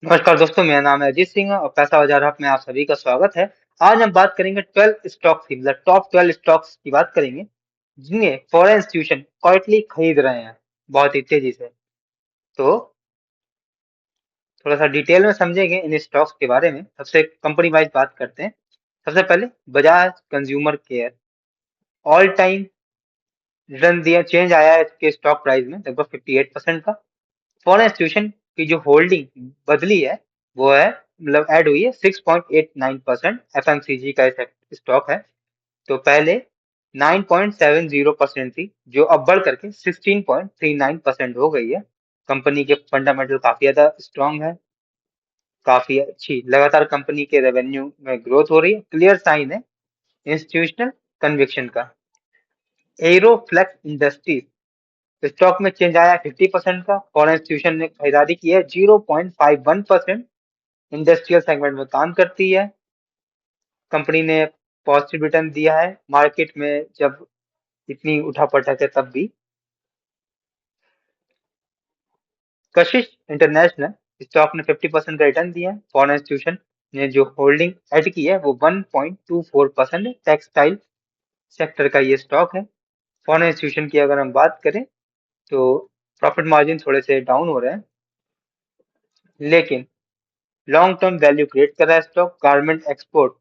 नमस्कार दोस्तों, मेरा नाम है अजीत सिंह और पैसा बाजार हब में आप सभी का स्वागत है। आज हम बात करेंगे 12 स्टॉक्स की, मतलब टॉप 12 स्टॉक्स की बात करेंगे जिन्हें फॉरेन इंस्टीट्यूशन क्वाइटली खरीद रहे हैं बहुत ही तेजी से। तो थोड़ा सा डिटेल में समझेंगे इन स्टॉक्स के बारे में। सबसे कंपनी वाइज बात करते हैं। सबसे पहले Bajaj consumer care, all time return दिया, चेंज आया है इसके स्टॉक प्राइस में लगभग 58% का। फॉरेन इंस्टीट्यूशन की जो होल्डिंग बदली है वो है, मतलब ऐड हुई है 6.89%। एफएमसीजी का स्टॉक है। तो पहले 9.70% थी, जो अब बढ़ करके 16.39% हो गई है। कंपनी के फंडामेंटल काफी ज्यादा स्ट्रांग है, काफी अच्छी लगातार कंपनी के रेवेन्यू में ग्रोथ हो रही है, क्लियर साइन है इंस्टीट्यूशनल कन्विक्शन का। एरोफ्लेक्स इंडस्ट्रीज स्टॉक में चेंज आया 50% का। फॉरेन इंस्टीट्यूशन ने खरीदारी की है 0.51%। इंडस्ट्रियल सेगमेंट में काम करती है। कंपनी ने पॉजिटिव रिटर्न दिया है मार्केट में जब इतनी उठापटक है तब भी। कशिश इंटरनेशनल स्टॉक ने 50% का रिटर्न दिया है। फॉरेन इंस्टीट्यूशन ने जो होल्डिंग ऐड की है वो 1.24% है। टेक्सटाइल सेक्टर का ये स्टॉक है। फॉरेन इंस्टीट्यूशन की अगर हम बात करें तो प्रॉफिट मार्जिन थोड़े से डाउन हो रहे हैं, लेकिन लॉन्ग टर्म वैल्यू क्रिएट कर रहा है स्टॉक। गारमेंट एक्सपोर्ट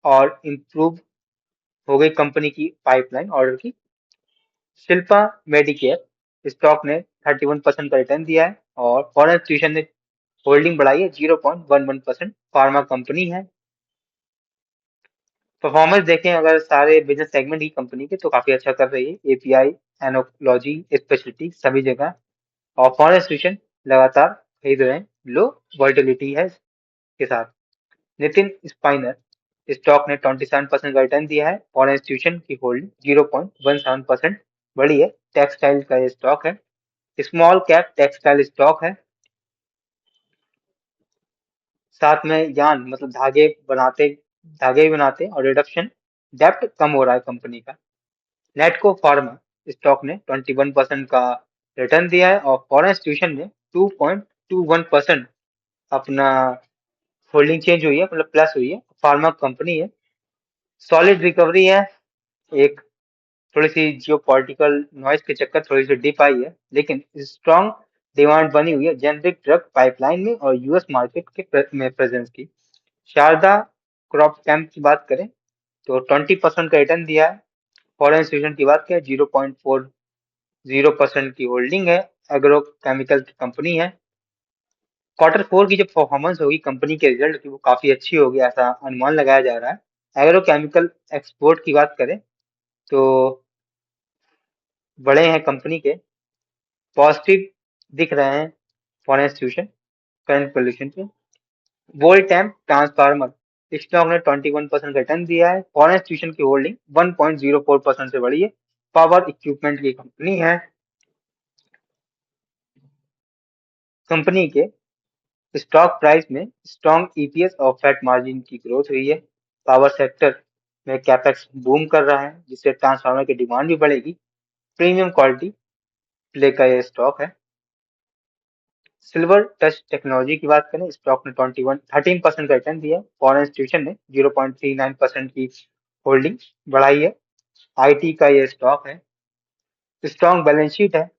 और इम्प्रूव हो गई कंपनी की पाइपलाइन ऑर्डर की। शिल्पा मेडिकेयर स्टॉक ने 31% का रिटर्न दिया है और फॉरेन इंस्टीट्यूशन ने होल्डिंग बढ़ाई है 0.11%। फार्मा कंपनी है। परफॉर्मेंस देखें अगर सारे बिजनेस सेगमेंट की कंपनी के, तो काफी अच्छा कर रही है। एपीआई, एनोलॉजी, स्पेशलिटी सभी जगह। और फॉरेन इंस्टीट्यूशन लगातार खरीद रहे हैं, लो वॉलेटिलिटी है के साथ। नितिन स्पाइनर स्टॉक ने 27% का रिटर्न दिया है। फॉरेन इंस्टीट्यूशन की होल्डिंग 0.17% बढ़ी है। टेक्सटाइल का ये स्टॉक है, स्मॉल कैप टेक्सटाइल स्टॉक है। साथ में यान मतलब धागे भी बनाते हैं और रिडक्शन डेप्ट कम हो रहा है कंपनी का। नेटको फार्मा स्टॉक ने 21% का रिटर्न दिया है और फॉरेन इंस्टीट्यूशन ने 2.21% अपना होल्डिंग चेंज हुई है, मतलब प्लस हुई है। फार्मा कंपनी है, सॉलिड रिकवरी है। एक थोड़ी सी जियो पॉलिटिकल नॉइज के चक्कर थोड़ी सी डिप आई है, लेकिन स्ट्रॉन्ग डिमांड बनी हुई है जेनरिक ड्रग पाइपलाइन में और यूएस मार्केट के में प्रेजेंस की। शारदा क्रॉप कैम्प की बात करें तो 20% का रिटर्न दिया है। फॉरेन इंस्टीट्यूशन की बात करें 0.40% की होल्डिंग है। एग्रो केमिकल की कंपनी है। क्वार्टर फोर की जो परफॉर्मेंस होगी कंपनी के रिजल्ट की वो काफी अच्छी होगी, ऐसा अनुमान लगाया जा रहा है। एग्रो केमिकल एक्सपोर्ट की बात करें तो बड़े हैं कंपनी के, पॉजिटिव दिख रहे हैं फॉरेन इंस्टीट्यूशन करंट पोजीशन पे। वोल्टेम ट्रांसफार्मर स्टॉक ने 21% रिटर्न दिया है। फॉरेन इंस्टीट्यूशन की होल्डिंग 1.04% से बढ़ी है। पावर इक्विपमेंट की कंपनी है। कंपनी के स्टॉक प्राइस में स्ट्रॉन्ग ईपीएस और फैट मार्जिन की ग्रोथ हुई है। पावर सेक्टर में कैपेक्स बूम कर रहा है, जिससे ट्रांसफार्मर की डिमांड भी बढ़ेगी। प्रीमियम क्वालिटी प्ले का ये स्टॉक है। सिल्वर टच टेक्नोलॉजी की बात करें, स्टॉक ने 13% का रिटर्न दिया है। फॉरेन इंस्टीट्यूशन ने 0.39% की होल्डिंग बढ़ाई है। आईटी का ये स्टॉक है। स्ट्रॉन्ग बैलेंस शीट है,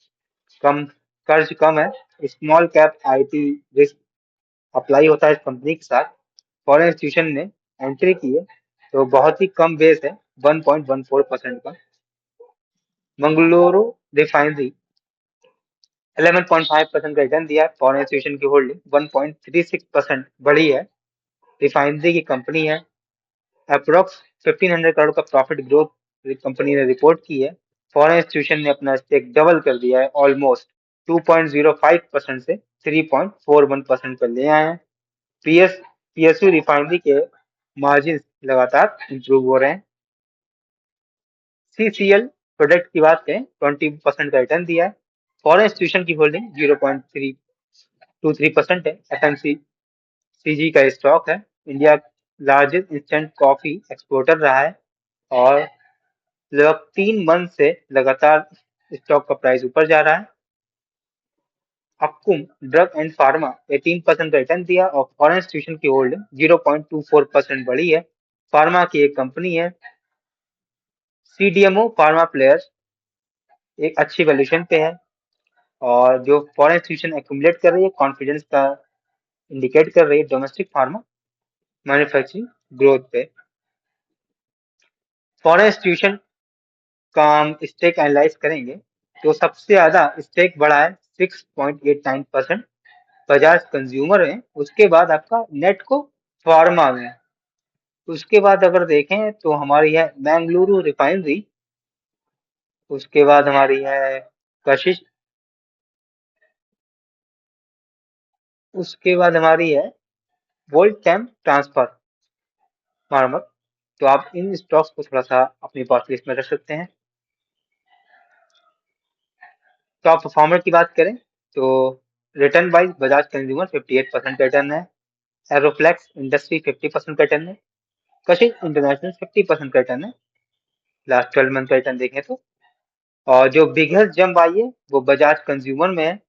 कम कर्ज कम है। Small cap IT risk apply होता है इस कंपनी के साथ। फॉरेन इंस्टीट्यूशन ने एंट्री की है तो बहुत ही कम बेस है, 1.14% का। मंगलुरु रिफाइनरी 11.5% का रिटर्न दिया है। फॉरेन इंस्टीट्यूशन की होल्डिंग 1.36% बढ़ी है। रिफाइनरी की कंपनी है। अप्रोक्स 1500 करोड़ का प्रॉफिट ग्रोथ कंपनी ने रिपोर्ट की है। फॉरेन इंस्टीट्यूशन ने अपना स्टेक डबल कर दिया है, ऑलमोस्ट 2.05% से 3.41% पर ले आए हैं। पीएसयू रिफाइनरी के मार्जिन लगातार इंप्रूव हो रहे हैं। सीसीएल प्रोडक्ट की बात करें 20% का रिटर्न दिया है। फॉरेन इंस्टीट्यूशन की होल्डिंग 0.323% है। एफएमसीजी का स्टॉक है। India largest instant coffee exporter रहा है और लगभग 3 मंथ से लगातार स्टॉक का प्राइस ऊपर जा रहा है। अक्कुम ड्रग एंड फार्मा 18% का रिटर्न दिया और फॉरेन इंस्टीट्यूशन की होल्डिंग 0.24% बढ़ी है। फार्मा की एक कंपनी है। सीडीएमओ फार्मा प्लेयर्स एक अच्छी वैल्यूएशन पे है और जो फॉरेन इंस्टीट्यूशन एक्यूमुलेट कर रही है कॉन्फिडेंस का इंडिकेट कर रही है डोमेस्टिक फार्मा मैन्युफैक्चरिंग ग्रोथ पे। फॉरेन इंस्टीट्यूशन का हम स्टेक एनालाइज करेंगे तो सबसे ज्यादा स्टेक बढ़ा है 6.89%। बजाज कंज्यूमर है, उसके बाद आपका नेटको फार्मा में है। उसके बाद अगर देखें तो हमारी है मैंगलुरु रिफाइनरी। उसके बाद हमारी है कशिश। उसके बाद हमारी है वोल्ट कैम ट्रांसफर मार्मक। तो आप इन स्टॉक्स को थोड़ा सा अपनी वॉच लिस्ट में रख सकते हैं। टॉप परफॉर्मर की बात करें तो रिटर्न वाइज बजाज कंज्यूमर 58% का रिटर्न है। एरोफ्लेक्स इंडस्ट्री 50% का रिटर्न है। कशिश इंटरनेशनल 50% का रिटर्न है लास्ट 12 मंथ का रिटर्न देखें तो। और जो बिगेस्ट जंप आई है वो बजाज कंज्यूमर में है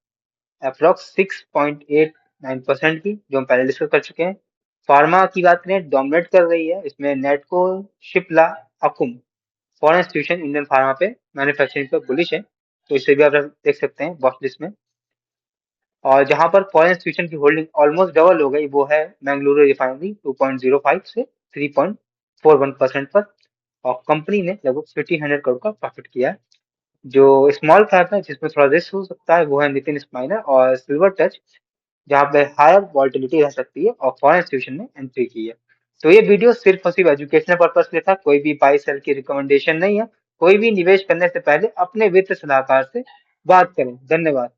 अप्रोक्स 6.89% की, जो हम पहले डिस्कस कर चुके हैं। फार्मा की बात करें डोमिनेट कर रही है इसमें नेटको, शिप्ला, अकुम। फॉरेन इंस्टीट्यूशन इंडियन फार्मा पे मैन्युफैक्चरिंग पे बुलिश है, तो इसे भी आप देख सकते हैं वॉच लिस्ट में। और जहां पर फॉरेन इंस्टीट्यूशन की होल्डिंग ऑलमोस्ट डबल हो गई वो है मैंगलुरु रिफाइनरी 2.05 से 3.41% पर। और कंपनी ने लगभग 1500 करोड़ का प्रॉफिट किया है। जो स्मॉल कैप है जिसमें थोड़ा रिस्क हो सकता है वो है नितिन स्माइनर और सिल्वर टच, जहाँ पे हायर वॉलिटिलिटी रह सकती है और फॉरेन इंस्टीट्यूशन ने एंट्री की है। तो ये वीडियो सिर्फ और सिर्फ एजुकेशनल पर्पस के लिए था, कोई भी बाई सेल की रिकमेंडेशन नहीं है। कोई भी निवेश करने से पहले अपने वित्त सलाहकार से बात करें। धन्यवाद।